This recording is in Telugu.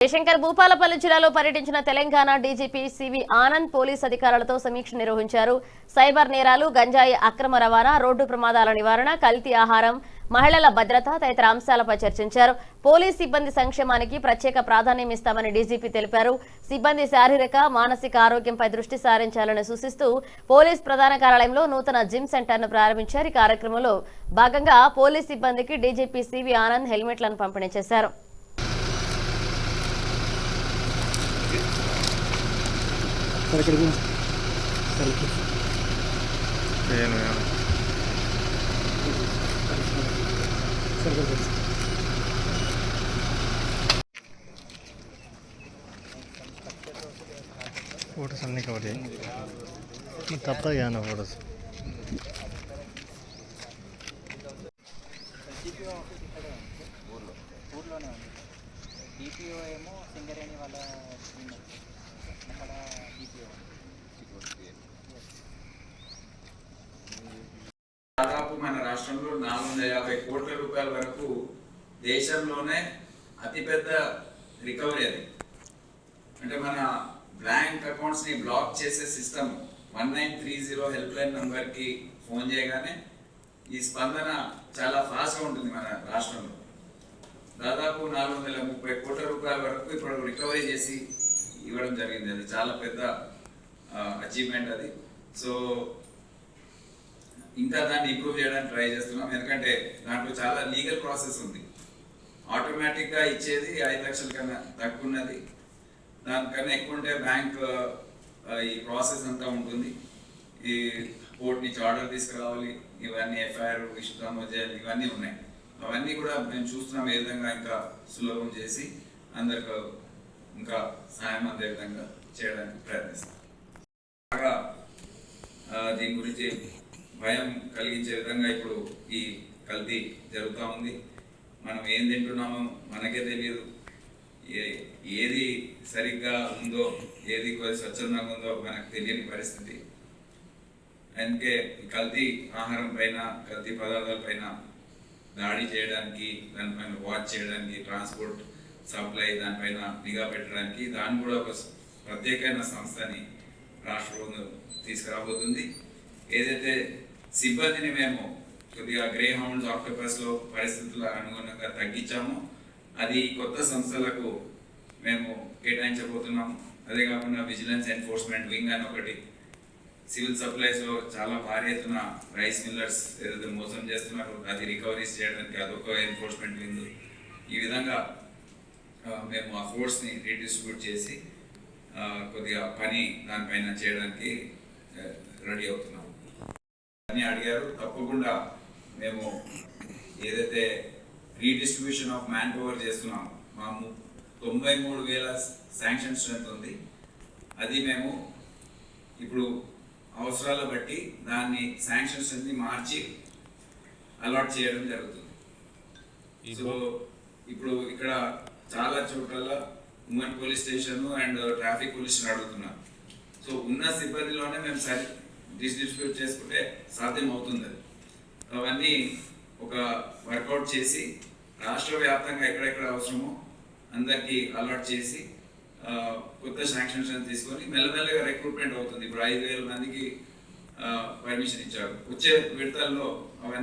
జయశంకర్ భూపాలపల్లి జిల్లాలో పర్యటించిన Telangana DGP CV Anand police అధికారులతో సమీక్ష నిర్వహించారు. సైబర్ నేరాలు, గంజాయి అక్రమ రవాణా, రోడ్డు ప్రమాదాల నివారణ, కల్తీ ఆహారం, మహిళల భద్రత తదితర అంశాలపై చర్చించారు. పోలీస్ సిబ్బంది సంక్షేమానికి ప్రత్యేక ప్రాధాన్యం ఇస్తామని డీజీపీ తెలిపారు. సిబ్బంది శారీరక, మానసిక ఆరోగ్యంపై దృష్టి సారించాలని సూచిస్తూ పోలీస్ ప్రధాన కార్యాలయంలో నూతన జిమ్ సెంటర్ను ప్రారంభించారు. ఈ కార్యక్రమంలో భాగంగా పోలీస్ సిబ్బందికి డీజీపీ సివి ఆనంద్ హెల్మెట్లను పంపిణీ చేశారు. फोटोस अన్నీ कवर చేయి తప్పగా నా ఫోటోస్ ఊర్లోనే ఉంది. డిపిఓ ఏమో సింగరేణి వాళ్ళ అక్కడ డిపిఓ దాదాపు మన రాష్ట్రంలో 450 కోట్ల రూపాయల వరకు దేశంలోనే అతిపెద్ద రికవరీ అది. అంటే మన బ్యాంక్ అకౌంట్స్ ని బ్లాక్ చేసే సిస్టమ్ 1930 హెల్ప్ లైన్ నంబర్ కి ఫోన్ చేయగానే ఈ స్పందన చాలా ఫాస్ట్ గా ఉంటుంది. మన రాష్ట్రంలో దాదాపు 430 కోట్ల రూపాయల వరకు ఇప్పుడు రికవరీ చేసి ఇవ్వడం జరిగింది. అది చాలా పెద్ద అచీవ్మెంట్ అది. సో ఇంకా దాన్ని ఇంప్రూవ్ చేయడానికి ట్రై చేస్తున్నాం. ఎందుకంటే దాంట్లో చాలా లీగల్ ప్రాసెస్ ఉంది. ఆటోమేటిక్గా ఇచ్చేది 5 లక్షల కన్నా తక్కువ ఉన్నది. దానికన్నా ఎక్కువ ఉంటే బ్యాంక్ ఈ ప్రాసెస్ అంతా ఉంటుంది. ఈ కోర్టు నుంచి ఆర్డర్ తీసుకురావాలి, ఇవన్నీ ఎఫ్ఐఆర్ ఇష్యూ చేయాలి, ఇవన్నీ ఉన్నాయి. అవన్నీ కూడా మేము చూస్తున్నాం ఏ విధంగా ఇంకా సులభం చేసి అందరికి ఇంకా సాయం అందే విధంగా చేయడానికి ప్రయత్నిస్తాం. బాగా దీని గురించి భయం కలిగించే విధంగా ఇప్పుడు ఈ కల్తీ జరుగుతూ ఉంది. మనం ఏం తింటున్నామో మనకే తెలియదు. ఏది సరిగ్గా ఉందో, ఏది స్వచ్ఛందంగా ఉందో మనకు తెలియని పరిస్థితి. అందుకే కల్తీ ఆహారం పైన, కల్తీ పదార్థాల పైన దాడి చేయడానికి, దానిపైన వాచ్ చేయడానికి, ట్రాన్స్పోర్ట్ సప్లై దానిపైన నిఘా పెట్టడానికి దాన్ని కూడా ఒక ప్రత్యేకమైన సంస్థని రాష్ట్ర ప్రభుత్వం తీసుకురాబోతుంది. ఏదైతే సిబ్బందిని మేము కొద్దిగా గ్రే హౌండ్స్, ఆక్టోపస్లో పరిస్థితుల అనుగుణంగా తగ్గించామో అది కొత్త సంస్థలకు మేము కేటాయించబోతున్నాము. అదే కాకుండా విజిలెన్స్ ఎన్ఫోర్స్మెంట్ వింగ్ అని ఒకటి, సివిల్ సప్లైస్లో చాలా భారీ ఎత్తున రైస్ మిల్లర్స్ ఏదైతే మోసం చేస్తున్నారో అది రికవరీస్ చేయడానికి అదొక ఎన్ఫోర్స్మెంట్ వింగ్. ఈ విధంగా మేము ఆ ఫోర్స్ని రీడిస్ట్రిబ్యూట్ చేసి కొద్దిగా పని దానిపైన చేయడానికి రెడీ అవుతున్నాము అని అడిగారు. తప్పకుండా మేము ఏదైతే రీడిస్ట్రిబ్యూషన్ ఆఫ్ మ్యాన్ పవర్ చేస్తున్నాము, మా 93,000 శాంక్షన్ స్ట్రెంత్ ఉంది. అది మేము ఇప్పుడు అవసరాల బట్టి దాన్ని శాంక్షన్ స్ట్రెంత్ని మార్చి అలాట్ చేయడం జరుగుతుంది. సో ఇప్పుడు ఇక్కడ చాలా చోట్ల women police station and traffic police అడుగుతున్నారు. సో ఉన్న సిబ్బందిలోనే మేము డిస్ట్రిబ్యూట్ చేసుకుంటే సాధ్యం అవుతుంది. అది అవన్నీ ఒక వర్కౌట్ చేసి రాష్ట్ర వ్యాప్తంగా ఎక్కడెక్కడ అవసరమో అందరికీ అలాట్ చేసి కొత్త శాంక్షన్స్ తీసుకొని మెల్లమెల్లగా రిక్రూట్మెంట్ అవుతుంది. ఇప్పుడు 5,000 మందికి పర్మిషన్ ఇచ్చారు. వచ్చే విడతల్లో అవన్నీ